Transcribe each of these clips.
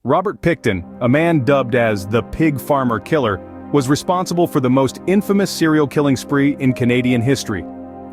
Robert Pickton, a man dubbed as the Pig Farmer Killer, was responsible for the most infamous serial killing spree in Canadian history.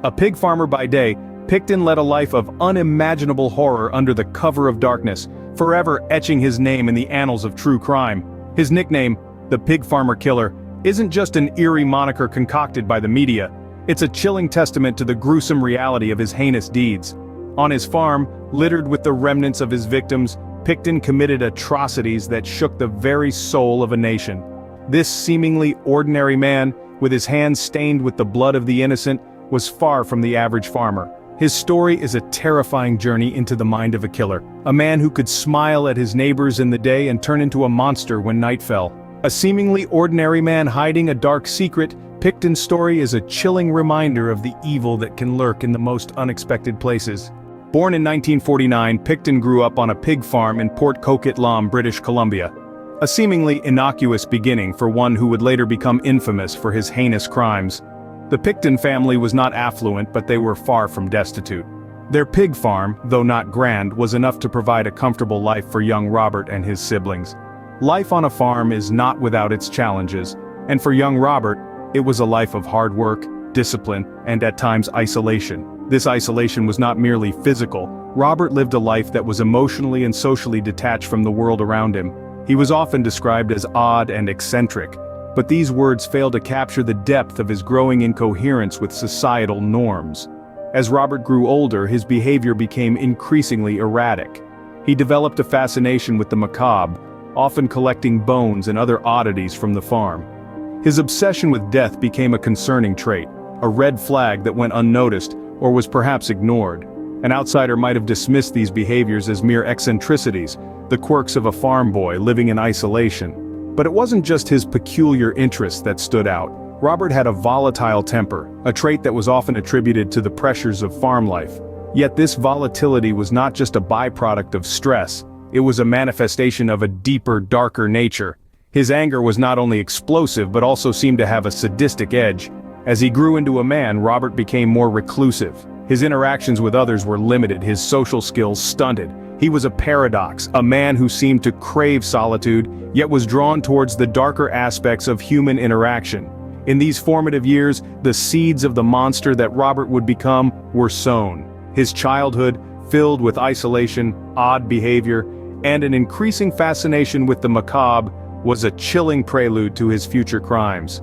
A pig farmer by day, Pickton led a life of unimaginable horror under the cover of darkness, forever etching his name in the annals of true crime. His nickname, the Pig Farmer Killer, isn't just an eerie moniker concocted by the media. It's a chilling testament to the gruesome reality of his heinous deeds. On his farm, littered with the remnants of his victims, Pickton committed atrocities that shook the very soul of a nation. This seemingly ordinary man, with his hands stained with the blood of the innocent, was far from the average farmer. His story is a terrifying journey into the mind of a killer, a man who could smile at his neighbors in the day and turn into a monster when night fell. A seemingly ordinary man hiding a dark secret, Pickton's story is a chilling reminder of the evil that can lurk in the most unexpected places. Born in 1949, Pickton grew up on a pig farm in Port Coquitlam, British Columbia. A seemingly innocuous beginning for one who would later become infamous for his heinous crimes. The Pickton family was not affluent, but they were far from destitute. Their pig farm, though not grand, was enough to provide a comfortable life for young Robert and his siblings. Life on a farm is not without its challenges, and for young Robert, it was a life of hard work, discipline, and at times isolation. This isolation was not merely physical. Robert lived a life that was emotionally and socially detached from the world around him. He was often described as odd and eccentric, but these words fail to capture the depth of his growing incoherence with societal norms. As Robert grew older, his behavior became increasingly erratic. He developed a fascination with the macabre, often collecting bones and other oddities from the farm. His obsession with death became a concerning trait, a red flag that went unnoticed, or was perhaps ignored. An outsider might have dismissed these behaviors as mere eccentricities, the quirks of a farm boy living in isolation. But it wasn't just his peculiar interests that stood out. Robert had a volatile temper, a trait that was often attributed to the pressures of farm life. Yet this volatility was not just a byproduct of stress, it was a manifestation of a deeper, darker nature. His anger was not only explosive but also seemed to have a sadistic edge. As he grew into a man, Robert became more reclusive. His interactions with others were limited, his social skills stunted. He was a paradox, a man who seemed to crave solitude, yet was drawn towards the darker aspects of human interaction. In these formative years, the seeds of the monster that Robert would become were sown. His childhood, filled with isolation, odd behavior, and an increasing fascination with the macabre, was a chilling prelude to his future crimes.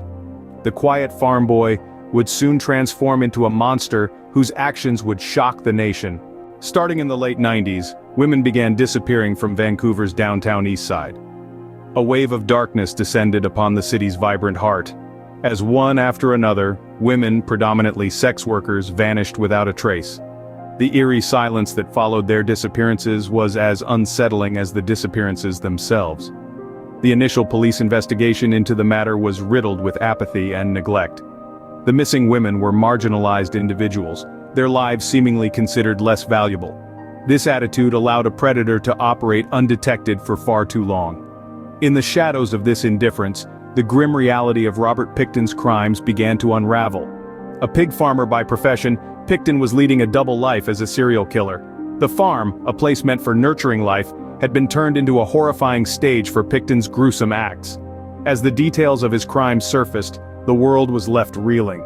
The quiet farm boy would soon transform into a monster whose actions would shock the nation. Starting in the late 90s, women began disappearing from Vancouver's downtown east side. A wave of darkness descended upon the city's vibrant heart. As one after another, women, predominantly sex workers, vanished without a trace. The eerie silence that followed their disappearances was as unsettling as the disappearances themselves. The initial police investigation into the matter was riddled with apathy and neglect. The missing women were marginalized individuals, their lives seemingly considered less valuable. This attitude allowed a predator to operate undetected for far too long. In the shadows of this indifference, the grim reality of Robert Pickton's crimes began to unravel. A pig farmer by profession, Pickton was leading a double life as a serial killer. The farm, a place meant for nurturing life, had been turned into a horrifying stage for Pickton's gruesome acts. As the details of his crimes surfaced, the world was left reeling.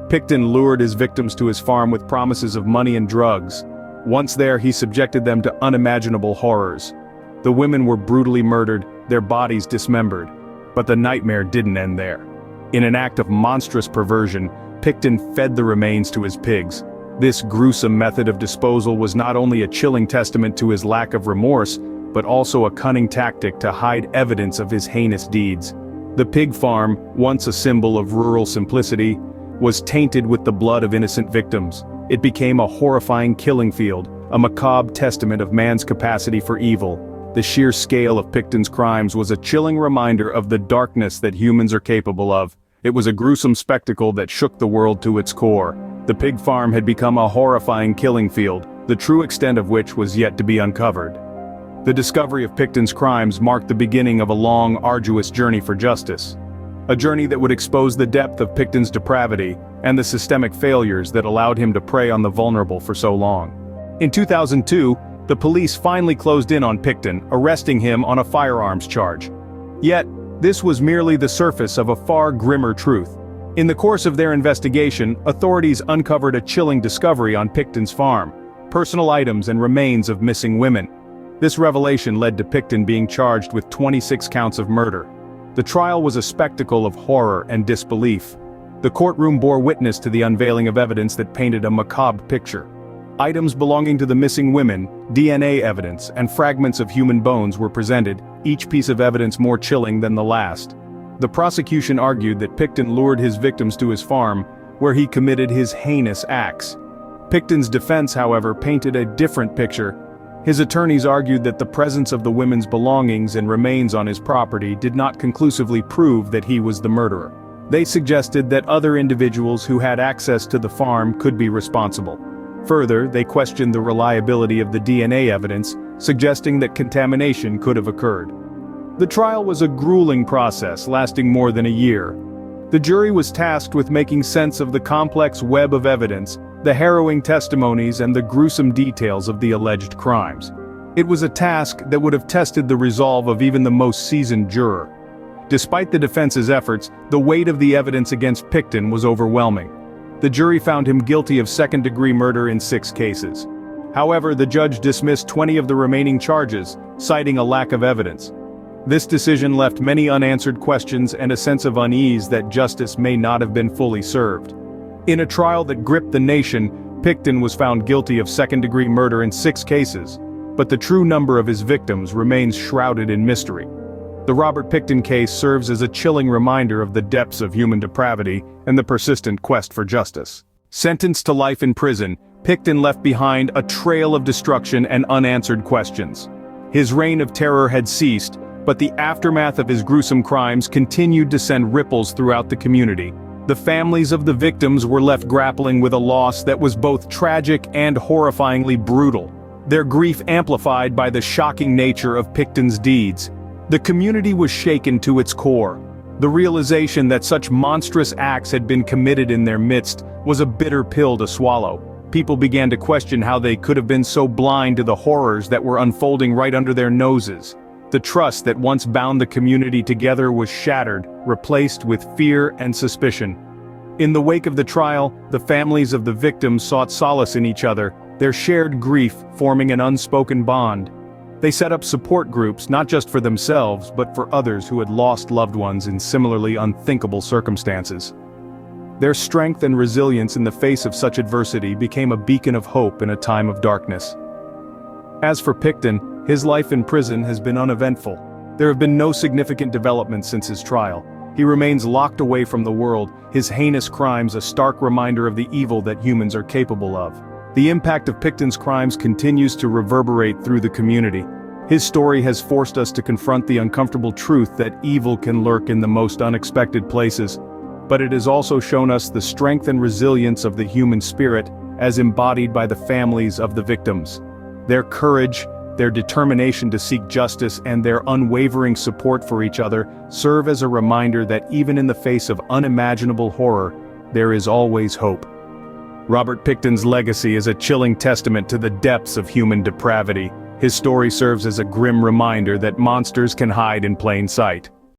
Pickton lured his victims to his farm with promises of money and drugs. Once there, he subjected them to unimaginable horrors. The women were brutally murdered, their bodies dismembered. But the nightmare didn't end there. In an act of monstrous perversion, Pickton fed the remains to his pigs. This gruesome method of disposal was not only a chilling testament to his lack of remorse, but also a cunning tactic to hide evidence of his heinous deeds. The pig farm, once a symbol of rural simplicity, was tainted with the blood of innocent victims. It became a horrifying killing field, a macabre testament of man's capacity for evil. The sheer scale of Pickton's crimes was a chilling reminder of the darkness that humans are capable of. It was a gruesome spectacle that shook the world to its core. The pig farm had become a horrifying killing field, the true extent of which was yet to be uncovered. The discovery of Pickton's crimes marked the beginning of a long, arduous journey for justice. A journey that would expose the depth of Pickton's depravity and the systemic failures that allowed him to prey on the vulnerable for so long. In 2002, The police finally closed in on Pickton, arresting him on a firearms charge. Yet, this was merely the surface of a far grimmer truth. In the course of their investigation, authorities uncovered a chilling discovery on Pickton's farm: personal items and remains of missing women. This revelation led to Pickton being charged with 26 counts of murder. The trial was a spectacle of horror and disbelief. The courtroom bore witness to the unveiling of evidence that painted a macabre picture. Items belonging to the missing women, DNA evidence, and fragments of human bones were presented, each piece of evidence more chilling than the last. The prosecution argued that Pickton lured his victims to his farm, where he committed his heinous acts. Pickton's defense, however, painted a different picture. His attorneys argued that the presence of the women's belongings and remains on his property did not conclusively prove that he was the murderer. They suggested that other individuals who had access to the farm could be responsible. Further, they questioned the reliability of the DNA evidence, suggesting that contamination could have occurred. The trial was a grueling process, lasting more than a year. The jury was tasked with making sense of the complex web of evidence, the harrowing testimonies, and the gruesome details of the alleged crimes. It was a task that would have tested the resolve of even the most seasoned juror. Despite the defense's efforts, the weight of the evidence against Pickton was overwhelming. The jury found him guilty of second-degree murder in 6 cases. However, the judge dismissed 20 of the remaining charges, citing a lack of evidence. This decision left many unanswered questions and a sense of unease that justice may not have been fully served. In a trial that gripped the nation, Pickton was found guilty of second-degree murder in 6 cases, but the true number of his victims remains shrouded in mystery. The Robert Pickton case serves as a chilling reminder of the depths of human depravity and the persistent quest for justice. Sentenced to life in prison, Pickton left behind a trail of destruction and unanswered questions. His reign of terror had ceased, but the aftermath of his gruesome crimes continued to send ripples throughout the community. The families of the victims were left grappling with a loss that was both tragic and horrifyingly brutal, their grief amplified by the shocking nature of Pickton's deeds. The community was shaken to its core. The realization that such monstrous acts had been committed in their midst was a bitter pill to swallow. People began to question how they could have been so blind to the horrors that were unfolding right under their noses. The trust that once bound the community together was shattered, replaced with fear and suspicion. In the wake of the trial, the families of the victims sought solace in each other, their shared grief forming an unspoken bond. They set up support groups not just for themselves but for others who had lost loved ones in similarly unthinkable circumstances. Their strength and resilience in the face of such adversity became a beacon of hope in a time of darkness. As for Pickton, his life in prison has been uneventful. There have been no significant developments since his trial. He remains locked away from the world, his heinous crimes a stark reminder of the evil that humans are capable of. The impact of Pickton's crimes continues to reverberate through the community. His story has forced us to confront the uncomfortable truth that evil can lurk in the most unexpected places. But it has also shown us the strength and resilience of the human spirit, as embodied by the families of the victims. Their courage, their determination to seek justice, and their unwavering support for each other serve as a reminder that even in the face of unimaginable horror, there is always hope. Robert Pickton's legacy is a chilling testament to the depths of human depravity. His story serves as a grim reminder that monsters can hide in plain sight.